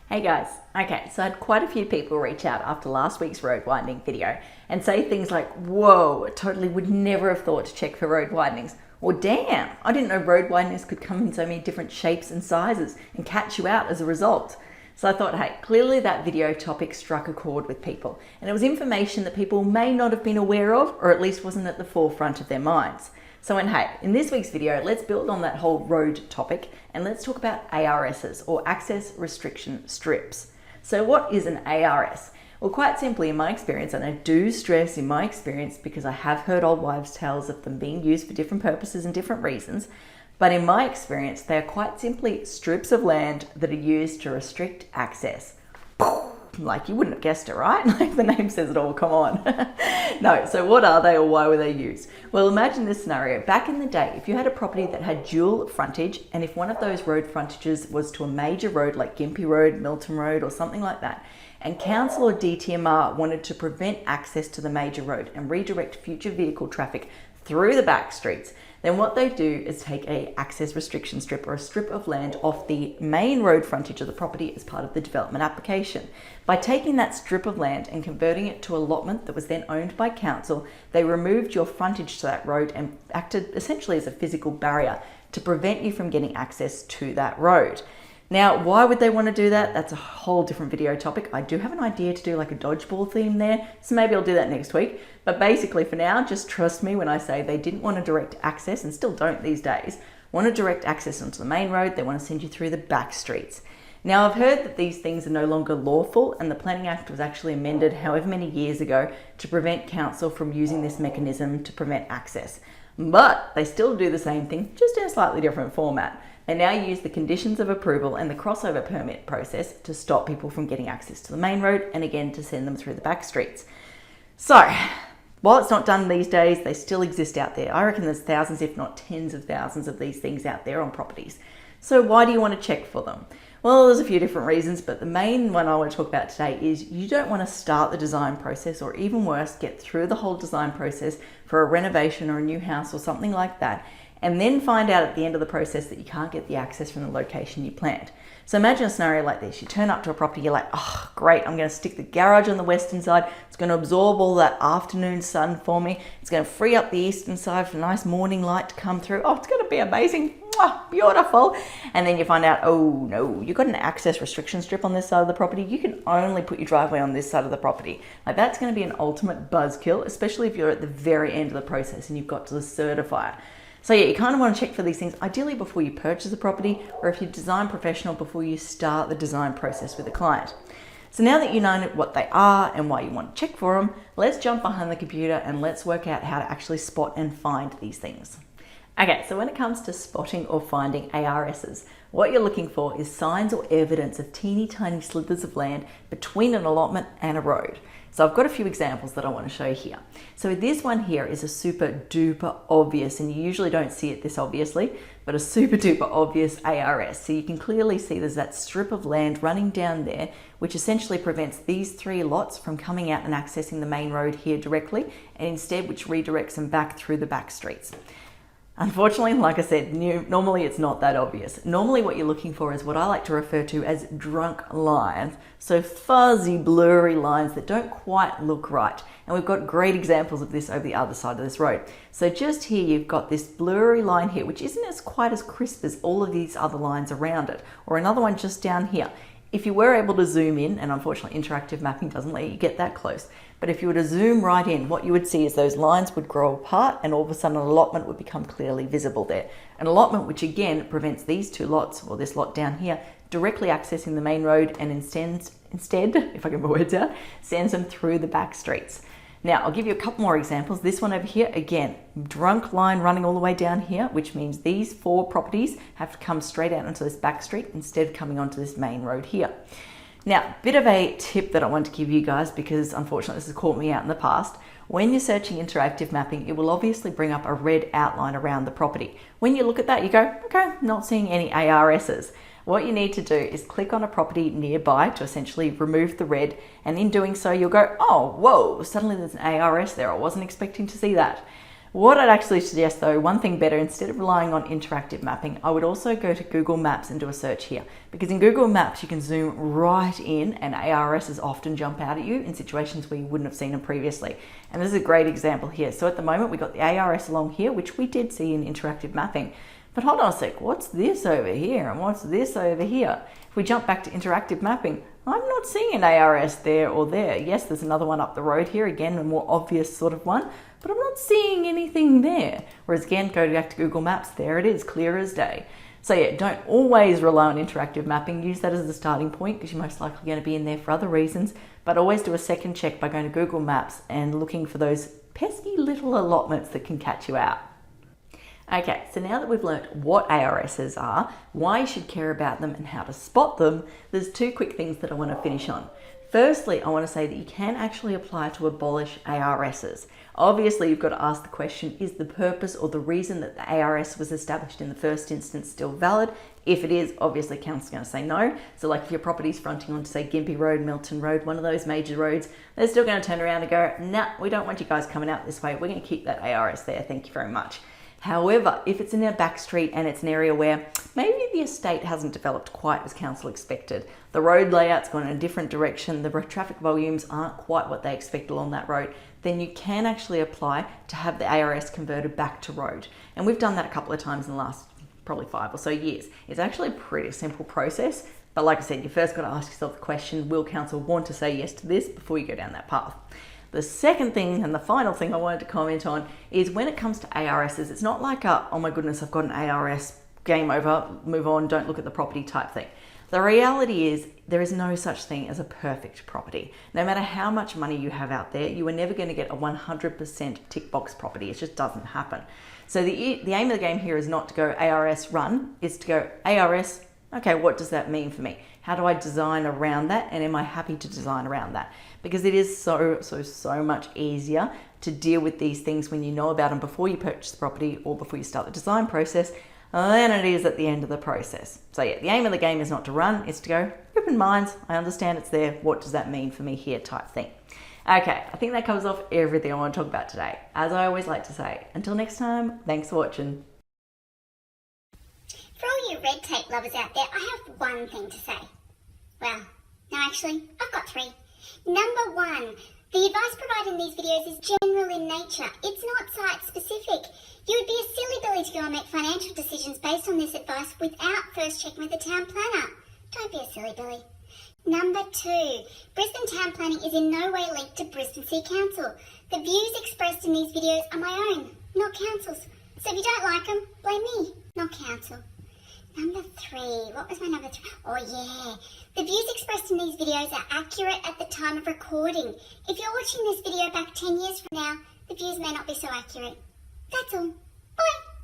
Hey guys, okay, so I had quite a few people reach out after last week's road widening video and say things like, whoa, totally would never have thought to check for road widenings. Or damn, I didn't know road widenings could come in so many different shapes and sizes and catch you out as a result. So I thought, hey, clearly that video topic struck a chord with people, and it was information that people may not have been aware of, or at least wasn't at the forefront of their minds. So in this week's video, let's build on that whole road topic and let's talk about ARSs, or access restriction strips. So what is an ARS? Well, quite simply, in my experience, and I do stress in my experience because I have heard old wives' tales of them being used for different purposes and different reasons, but in my experience, they are quite simply strips of land that are used to restrict access. Like, you wouldn't have guessed it, right? Like the name says it all, come on. No, so what are they, or why were they used? Well, imagine this scenario. Back in the day, if you had a property that had dual frontage, and if one of those road frontages was to a major road like Gympie Road, Milton Road, or something like that, and council or DTMR wanted to prevent access to the major road and redirect future vehicle traffic through the back streets, then what they do is take a access restriction strip, or a strip of land off the main road frontage of the property as part of the development application. By taking that strip of land and converting it to allotment that was then owned by council, they removed your frontage to that road and acted essentially as a physical barrier to prevent you from getting access to that road. Now, why would they want to do that? That's a whole different video topic. I do have an idea to do like a dodgeball theme there, so maybe I'll do that next week. But basically for now, just trust me when I say they didn't want to direct access, and still don't these days, want to direct access onto the main road. They want to send you through the back streets. Now, I've heard that these things are no longer lawful, and the Planning Act was actually amended however many years ago to prevent council from using this mechanism to prevent access. But they still do the same thing, just in a slightly different format. They now use the conditions of approval and the crossover permit process to stop people from getting access to the main road, and again to send them through the back streets. So, while it's not done these days, they still exist out there. I reckon there's thousands, if not tens of thousands of these things out there on properties. So why do you want to check for them? Well, there's a few different reasons, but the main one I want to talk about today is you don't want to start the design process, or even worse, get through the whole design process for a renovation or a new house or something like that, and then find out at the end of the process that you can't get the access from the location you planned. So imagine a scenario like this. You turn up to a property, you're like, oh, great, I'm going to stick the garage on the western side. It's going to absorb all that afternoon sun for me. It's going to free up the eastern side for a nice morning light to come through. Oh, it's going to be amazing. Mwah, beautiful. And then you find out, oh no, you've got an access restriction strip on this side of the property. You can only put your driveway on this side of the property. Like, that's going to be an ultimate buzzkill, especially if you're at the very end of the process and you've got to certify it. So yeah, you kind of want to check for these things, ideally before you purchase a property, or if you're a design professional, before you start the design process with a client. So now that you know what they are and why you want to check for them, let's jump behind the computer and let's work out how to actually spot and find these things. Okay, so when it comes to spotting or finding ARSs, what you're looking for is signs or evidence of teeny tiny slithers of land between an allotment and a road. So I've got a few examples that I want to show you here. So this one here is a super duper obvious, and you usually don't see it this obviously, but a super duper obvious ARS. So you can clearly see there's that strip of land running down there, which essentially prevents these three lots from coming out and accessing the main road here directly, and instead which redirects them back through the back streets. Unfortunately, like I said, normally it's not that obvious. Normally what you're looking for is what I like to refer to as drunk lines. So fuzzy, blurry lines that don't quite look right. And we've got great examples of this over the other side of this road. So just here you've got this blurry line here, which isn't quite as crisp as all of these other lines around it. Or another one just down here. If you were able to zoom in, and unfortunately interactive mapping doesn't let you get that close, but if you were to zoom right in, what you would see is those lines would grow apart, and all of a sudden an allotment would become clearly visible there. An allotment which again prevents these two lots, or this lot down here, directly accessing the main road, and instead, if I can get my words out, sends them through the back streets. Now, I'll give you a couple more examples. This one over here, again, drunk line running all the way down here, which means these four properties have to come straight out onto this back street instead of coming onto this main road here. Now, bit of a tip that I want to give you guys, because unfortunately this has caught me out in the past. When you're searching interactive mapping, it will obviously bring up a red outline around the property. When you look at that, you go, okay, not seeing any ARSs. What you need to do is click on a property nearby to essentially remove the red, and in doing so you'll go, oh, whoa, suddenly there's an ARS there. I wasn't expecting to see that. What I'd actually suggest though, one thing better, instead of relying on interactive mapping, I would also go to Google Maps and do a search here. Because in Google Maps, you can zoom right in and ARSs often jump out at you in situations where you wouldn't have seen them previously. And this is a great example here. So at the moment, we've got the ARS along here, which we did see in interactive mapping. But hold on a sec, what's this over here and what's this over here? If we jump back to interactive mapping, I'm not seeing an ARS there or there. Yes, there's another one up the road here, again, a more obvious sort of one, but I'm not seeing anything there. Whereas again, go back to Google Maps, there it is, clear as day. So yeah, don't always rely on interactive mapping. Use that as the starting point because you're most likely going to be in there for other reasons, but always do a second check by going to Google Maps and looking for those pesky little allotments that can catch you out. Okay, so now that we've learnt what ARSs are, why you should care about them and how to spot them, there's two quick things that I want to finish on. Firstly, I want to say that you can actually apply to abolish ARSs. Obviously, you've got to ask the question, is the purpose or the reason that the ARS was established in the first instance still valid? If it is, obviously council's going to say no. So like if your property's fronting onto say Gympie Road, Milton Road, one of those major roads, they're still going to turn around and go, nah, we don't want you guys coming out this way. We're going to keep that ARS there. Thank you very much. However, if it's in a back street and it's an area where maybe the estate hasn't developed quite as council expected, the road layout's gone in a different direction, the traffic volumes aren't quite what they expect along that road, then you can actually apply to have the ARS converted back to road. And we've done that a couple of times in the last probably 5 or so years. It's actually a pretty simple process, but like I said, you first got to ask yourself the question, will council want to say yes to this before you go down that path? The second thing and the final thing I wanted to comment on is when it comes to ARSs, it's not like a, oh my goodness, I've got an ARS, game over, move on, don't look at the property type thing. The reality is there is no such thing as a perfect property. No matter how much money you have out there, you are never going to get a 100% tick box property. It just doesn't happen. So the aim of the game here is not to go ARS run, it's to go ARS, okay, what does that mean for me? How do I design around that? And am I happy to design around that? Because it is so much easier to deal with these things when you know about them before you purchase the property or before you start the design process than it is at the end of the process. So yeah, the aim of the game is not to run, it's to go, open minds, I understand it's there, what does that mean for me here type thing. Okay, I think that covers off everything I want to talk about today. As I always like to say, until next time, thanks for watching. For all you red tape lovers out there, I have one thing to say. Well, no actually, I've got 3. Number 1, the advice provided in these videos is general in nature. It's not site specific. You would be a silly Billy to go and make financial decisions based on this advice without first checking with the town planner. Don't be a silly Billy. Number 2, Brisbane town planning is in no way linked to Brisbane City Council. The views expressed in these videos are my own, not council's. So if you don't like them, blame me, not council. Number 3, what was my number 3? Oh yeah, the views expressed in these videos are accurate at the time of recording. If you're watching this video back 10 years from now, the views may not be so accurate. That's all. Bye.